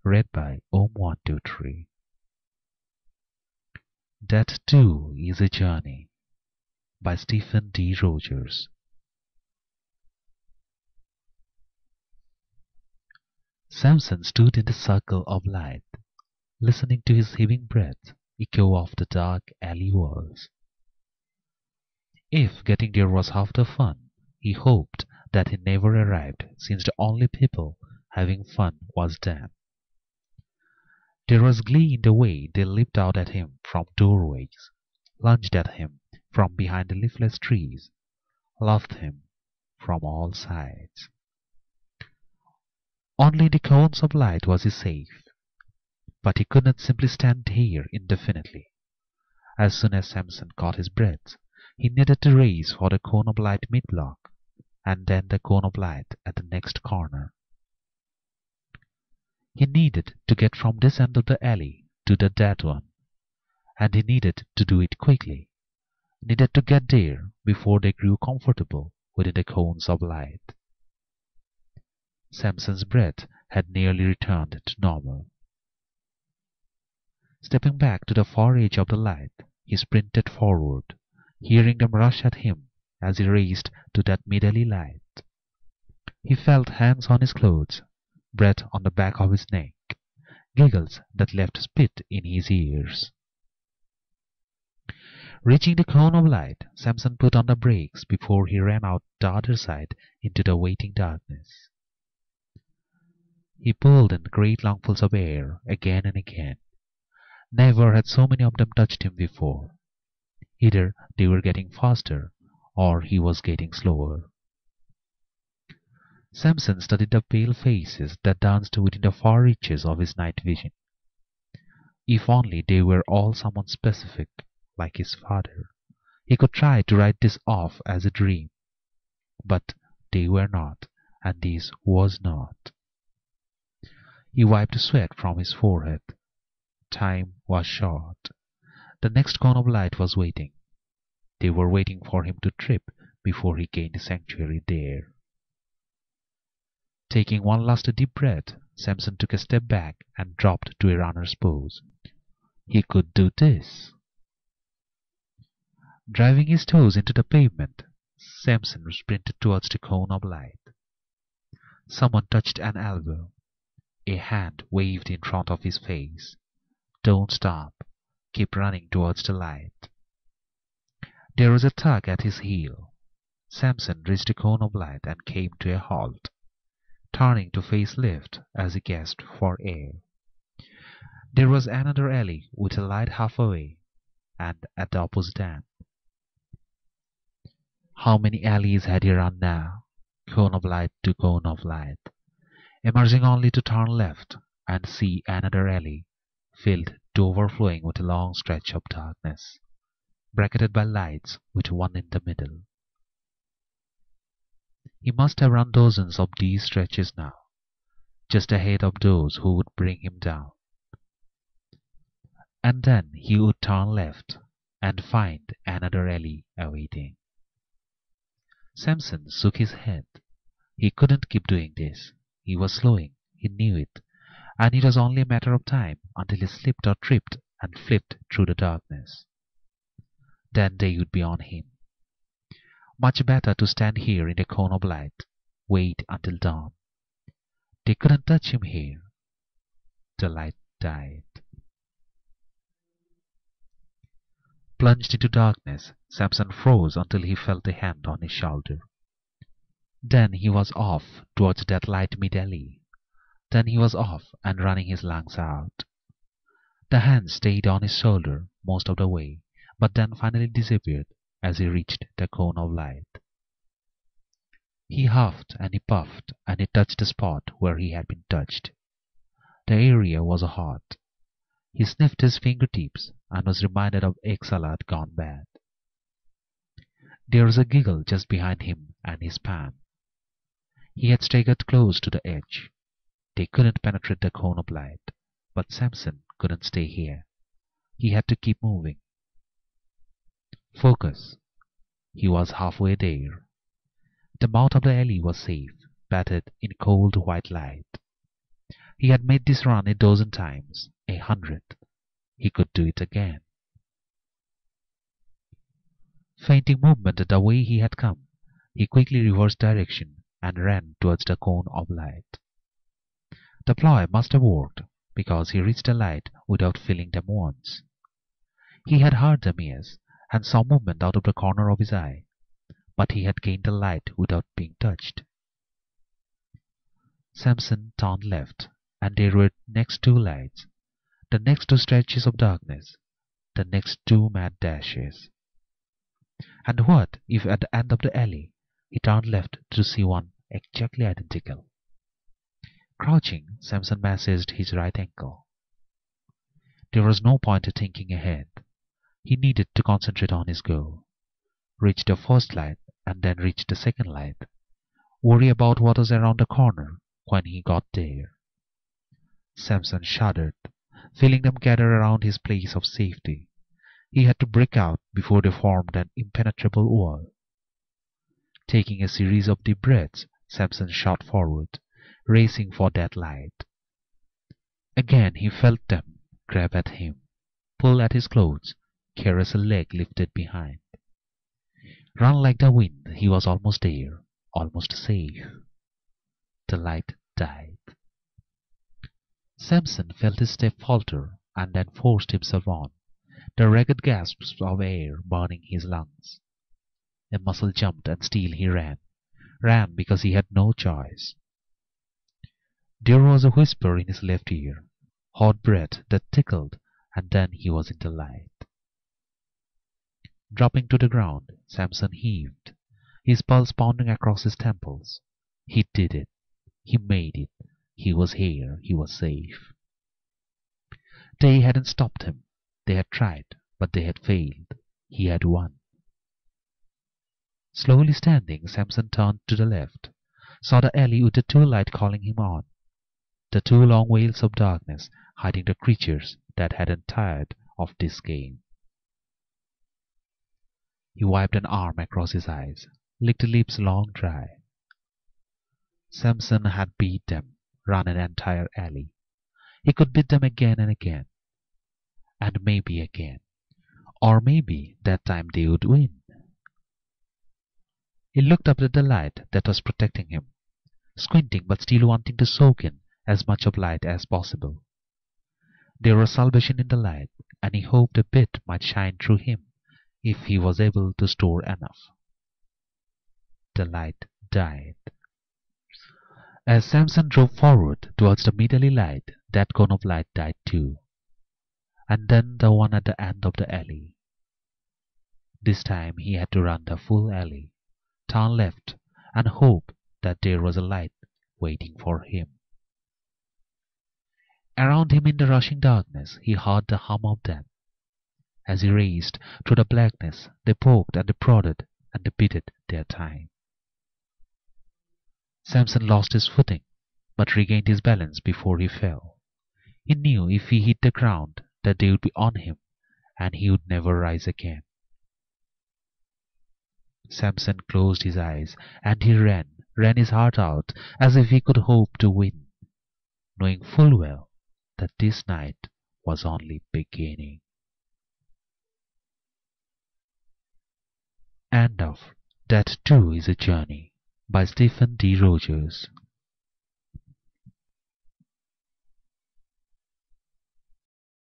Read by Om123. That Too is a Journey by Stephen D. Rogers. Samson stood in the circle of light, listening to his heaving breath echo off the dark alley walls. If getting there was half the fun, he hoped that he never arrived, since the only people having fun was them. There was glee in the way they leaped out at him from doorways, lunged at him from behind the leafless trees, loved him from all sides. Only in the cones of light was he safe, but he could not simply stand here indefinitely. As soon as Samson caught his breath, he needed to race for the cone of light mid-block, and then the cone of light at the next corner. He needed to get from this end of the alley to that one, and he needed to do it quickly, needed to get there before they grew comfortable within the cones of light. Samson's breath had nearly returned to normal. Stepping back to the far edge of the light, he sprinted forward, hearing them rush at him as he raced to that mid-alley light. He felt hands on his clothes, breath on the back of his neck, giggles that left spit in his ears. Reaching the cone of light, Samson put on the brakes before he ran out the other side into the waiting darkness. He pulled in great lungfuls of air again and again. Never had so many of them touched him before. Either they were getting faster, or he was getting slower. Samson studied the pale faces that danced within the far reaches of his night vision. If only they were all someone specific, like his father, he could try to write this off as a dream. But they were not, and this was not. He wiped sweat from his forehead. Time was short. The next cone of light was waiting. They were waiting for him to trip before he gained sanctuary there. Taking one last deep breath, Samson took a step back and dropped to a runner's pose. He could do this. Driving his toes into the pavement, Samson sprinted towards the cone of light. Someone touched an elbow. A hand waved in front of his face. Don't stop. Keep running towards the light. There was a tug at his heel. Samson reached the cone of light and came to a halt, turning to face left as he gasped for air. There was another alley with a light half away, and at the opposite end. How many alleys had he run now? Cone of light to cone of light, emerging only to turn left and see another alley, filled to overflowing with a long stretch of darkness, bracketed by lights with one in the middle. He must have run dozens of these stretches now, just ahead of those who would bring him down. And then he would turn left and find another alley awaiting. Samson shook his head. He couldn't keep doing this. He was slowing, he knew it, and it was only a matter of time until he slipped or tripped and flipped through the darkness. Then they would be on him. Much better to stand here in the cone of light, wait until dawn. They couldn't touch him here. The light died. Plunged into darkness, Samson froze until he felt a hand on his shoulder. Then he was off towards that light mid-alley. Then he was off and running his lungs out. The hand stayed on his shoulder most of the way, but then finally disappeared as he reached the cone of light. He huffed and he puffed and he touched the spot where he had been touched. The area was hot. He sniffed his fingertips and was reminded of egg salad gone bad. There was a giggle just behind him and his pan. He had staggered close to the edge. They couldn't penetrate the cone of light, but Samson couldn't stay here. He had to keep moving. Focus. He was halfway there. The mouth of the alley was safe, bathed in cold white light. He had made this run 12 times, 100. He could do it again. Fainting movement the way he had come, he quickly reversed direction and ran towards the cone of light. The ploy must have worked, because he reached the light without feeling them once. He had heard them, yes, and saw movement out of the corner of his eye, but he had gained the light without being touched. Samson turned left, and there were next two lights, the next two stretches of darkness, the next two mad dashes. And what if at the end of the alley he turned left to see one exactly identical? Crouching, Samson massaged his right ankle. There was no point in thinking ahead. He needed to concentrate on his goal. Reach the first light and then reach the second light. Worry about what was around the corner when he got there. Samson shuddered, feeling them gather around his place of safety. He had to break out before they formed an impenetrable wall. Taking a series of deep breaths, Samson shot forward, racing for that light. Again he felt them grab at him, pull at his clothes, caress a leg lifted behind. Run like the wind, he was almost there, almost safe. The light died. Samson felt his step falter and then forced himself on, the ragged gasps of air burning his lungs. A muscle jumped and still he ran because he had no choice. There was a whisper in his left ear, hot breath that tickled, and then he was in the light. Dropping to the ground, Samson heaved, his pulse pounding across his temples. He did it. He made it. He was here. He was safe. They hadn't stopped him. They had tried, but they had failed. He had won. Slowly standing, Samson turned to the left, saw the alley with the two lights calling him on, the two long veils of darkness hiding the creatures that hadn't tired of this game. He wiped an arm across his eyes, licked lips long dry. Samson had beat them, run an entire alley. He could beat them again and again. And maybe again. Or maybe that time they would win. He looked up at the light that was protecting him, squinting but still wanting to soak in as much of light as possible. There was salvation in the light, and he hoped a bit might shine through him if he was able to store enough. The light died. As Samson drove forward towards the middle light, that cone of light died too. And then the one at the end of the alley. This time he had to run the full alley, turn left, and hope that there was a light waiting for him. Around him in the rushing darkness he heard the hum of them. As he raced through the blackness, they poked and they prodded and they bided their time. Samson lost his footing, but regained his balance before he fell. He knew if he hit the ground that they would be on him, and he would never rise again. Samson closed his eyes, and he ran his heart out, as if he could hope to win, knowing full well that this night was only beginning. End of That Too Is a Journey by Stephen D. Rogers.